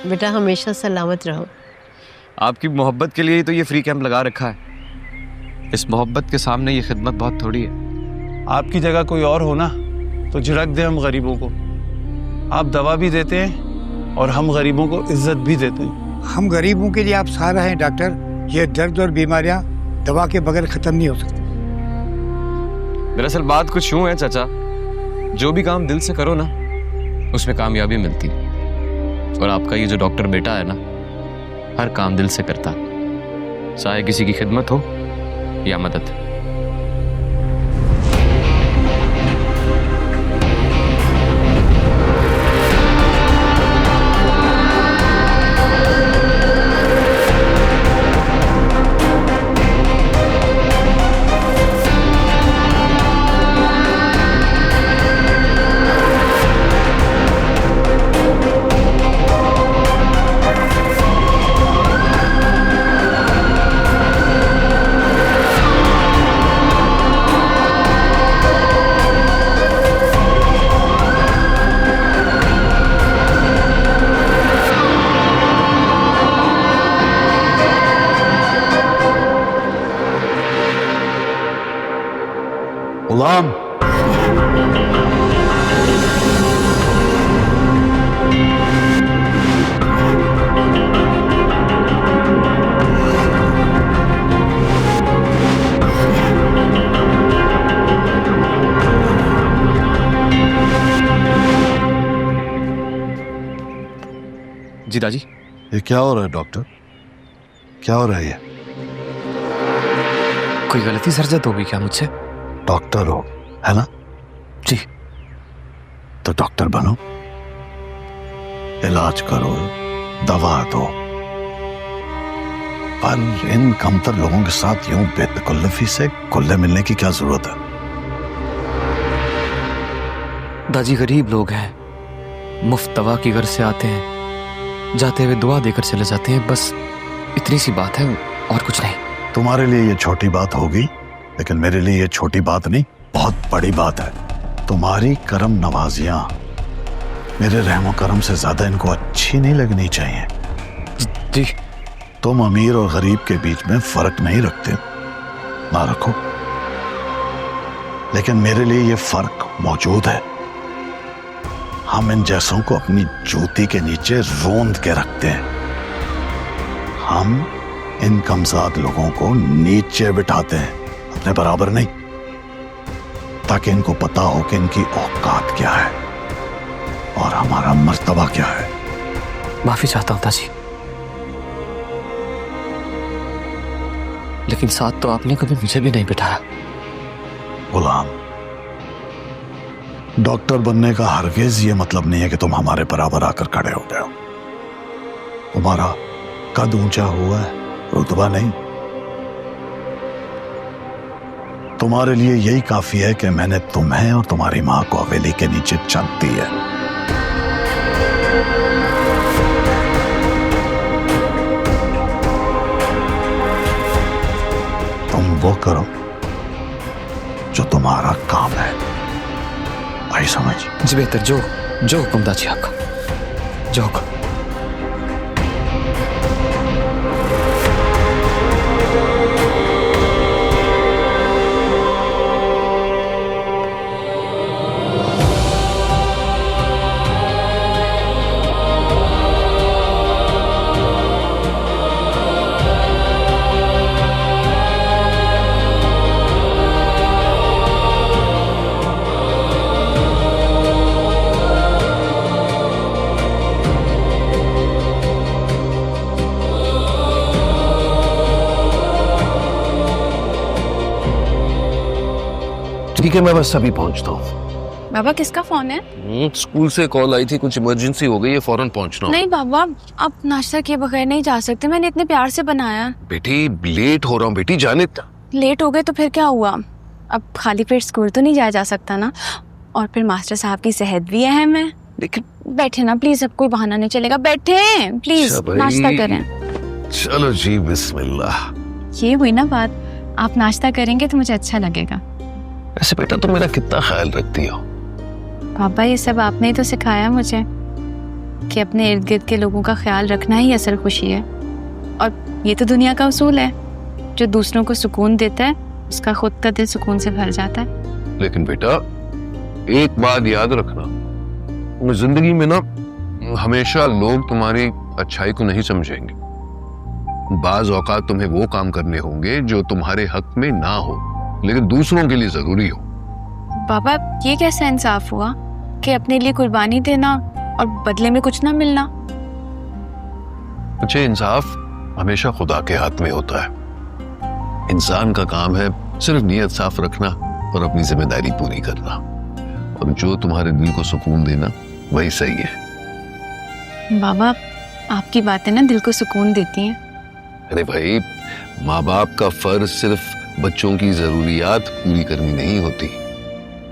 बेटा हमेशा सलामत रहो। आपकी मोहब्बत के लिए ही तो ये फ्री कैंप लगा रखा है। इस मोहब्बत के सामने ये खिदमत बहुत थोड़ी है। आपकी जगह कोई और हो ना तो झिड़क दे हम गरीबों को। आप दवा भी देते हैं और हम गरीबों को इज्जत भी देते हैं। हम गरीबों के लिए आप सहारा हैं डॉक्टर। ये दर्द और बीमारियां दवा के बगैर खत्म नहीं हो सकती। दरअसल बात कुछ यूं है चाचा, जो भी काम दिल से करो ना उसमें कामयाबी मिलती है। और आपका ये जो डॉक्टर बेटा है ना, हर काम दिल से करता है, चाहे किसी की खिदमत हो या मदद। गुलाम, जी दादी। ये क्या हो रहा है डॉक्टर? क्या हो रहा है ये? कोई गलती सरजत हो गई क्या मुझसे? डॉक्टर हो है ना? जी। तो डॉक्टर बनो, इलाज करो, दवा दो। पर इन कमतर लोगों के साथ यूं बेतकल्लफी से खुले मिलने की क्या जरूरत है? दादी गरीब लोग हैं, मुफ्त दवा की घर से आते हैं, जाते हुए दुआ देकर चले जाते हैं, बस इतनी सी बात है और कुछ नहीं। तुम्हारे लिए ये छोटी बात होगी, लेकिन मेरे लिए ये छोटी बात नहीं, बहुत बड़ी बात है। तुम्हारी करम नवाजियां मेरे रहमो करम से ज्यादा इनको अच्छी नहीं लगनी चाहिए। जी। तुम अमीर और गरीब के बीच में फर्क नहीं रखते, ना रखो, लेकिन मेरे लिए ये फर्क मौजूद है। हम इन जैसों को अपनी जूती के नीचे रोंद के रखते हैं। हम इन कमजाद लोगों को नीचे बिठाते हैं, अपने बराबर नहीं, ताकि इनको पता हो कि इनकी औकात क्या है और हमारा मर्तबा क्या है। माफी चाहता हूं ताजी, लेकिन साथ तो आपने कभी मुझे भी नहीं बिठाया। गुलाम, डॉक्टर बनने का हरगिज ये मतलब नहीं है कि तुम हमारे बराबर आकर खड़े हो गए हो। तुम्हारा कद ऊंचा हुआ है, रुतबा नहीं। तुम्हारे लिए यही काफी है कि मैंने तुम्हें और तुम्हारी मां को हवेली के नीचे छत दी है। तुम वो करो जो तुम्हारा काम है, आई समझ? जी बेहतर, जो हुक्म दाजी आपका, जो हुक्म। ठीक है, मैं बस अभी पहुंचता हूँ। बाबा किसका फोन है? स्कूल से कॉल आई थी, कुछ इमरजेंसी हो गई है, फौरन पहुंचना। नहीं बाबा, आप नाश्ता किए बगैर नहीं जा सकते, मैंने इतने प्यार से बनाया। बेटी लेट हो रहा हूँ बेटी, जाने। लेट हो गए तो फिर क्या हुआ? अब खाली पेट स्कूल तो नहीं जाया जा सकता ना, और फिर मास्टर साहब की सेहत भी अहम है। लेकिन बैठे ना प्लीज, अब कोई बहाना नहीं चलेगा, बैठे प्लीज, नाश्ता करें। चलो जी, बिस्मिल्लाह। ये हुई ना बात, आप नाश्ता करेंगे तो मुझे अच्छा लगेगा। ऐसे बेटा तुम मेरा कितना ख्याल रखती हो। पापा ये सब आपने ही तो सिखाया मुझे। कि अपने इर्द गिर्द के लोगों का ख्याल रखना ही असल खुशी है, और ये तो दुनिया का उसूल है, जो दूसरों को सुकून देता है उसका खुद का दिल सुकून से भर जाता है। लेकिन बेटा एक बात याद रखना, जिंदगी में ना हमेशा लोग तुम्हारी अच्छाई को नहीं समझेंगे। बाज औकात तुम्हें वो काम करने होंगे जो तुम्हारे हक में ना हो लेकिन दूसरों के लिए जरूरी हो। बाबा ये कैसा इंसाफ हुआ कि अपने लिए कुर्बानी देना और बदले में कुछ ना मिलना? अच्छे इंसाफ हमेशा खुदा के हाथ में होता है। इंसान का काम है सिर्फ नीयत साफ रखना और अपनी जिम्मेदारी पूरी करना, और जो तुम्हारे दिल को सुकून देना वही सही है। बाबा आपकी बातें ना दिल को सुकून देती हैं। अरे भाई, माँ बाप का फर्ज सिर्फ बच्चों की जरूरियात पूरी करनी नहीं होती,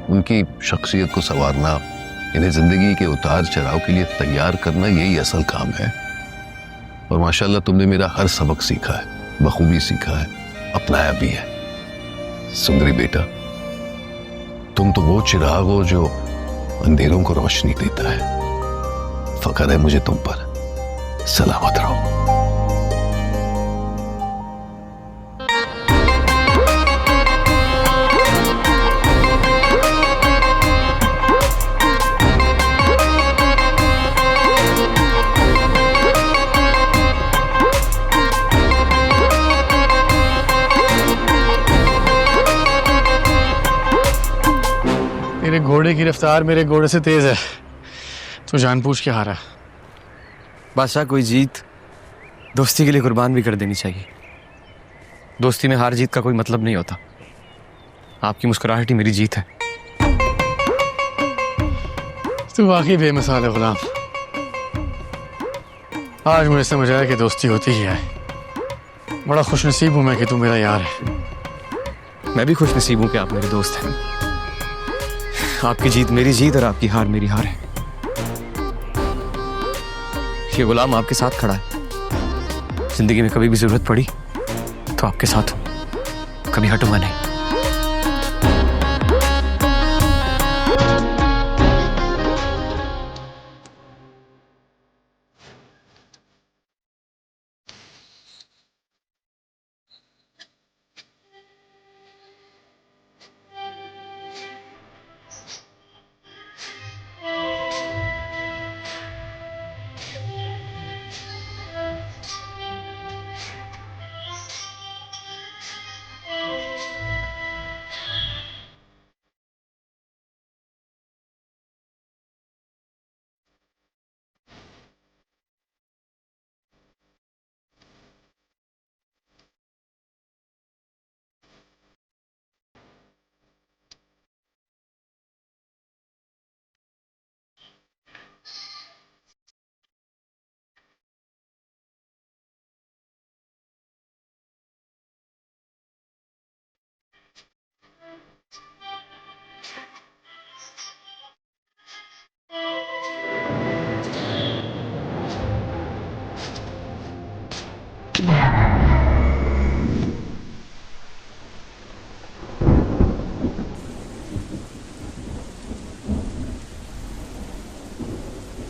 उनकी शख्सियत को संवारना, इन्हें जिंदगी के उतार चढ़ाव के लिए तैयार करना, यही असल काम है। और माशाल्लाह तुमने मेरा हर सबक सीखा है, बखूबी सीखा है, अपनाया भी है। सुंदरी बेटा, तुम तो वो चिराग हो जो अंधेरों को रोशनी देता है। फख्र है मुझे तुम पर। सलामत रहो। तेरे घोड़े की रफ्तार मेरे घोड़े से तेज है, तो जानबूझ के हारा। बादशाह, कोई जीत दोस्ती के लिए कुर्बान भी कर देनी चाहिए। दोस्ती में हार जीत का कोई मतलब नहीं होता। आपकी मुस्कुराहट ही मेरी जीत है। तू वाकई बेमिसाल है गुलाम। आज मुझे समझ आया कि दोस्ती होती ही है। बड़ा खुशनसीब हूं मैं कि तू मेरा यार है। मैं भी खुश नसीब हूं कि आप मेरे दोस्त हैं। आपकी जीत मेरी जीत और आपकी हार मेरी हार है। ये गुलाम आपके साथ खड़ा है। जिंदगी में कभी भी जरूरत पड़ी तो आपके साथ हूं, कभी हटूंगा नहीं। Yeah.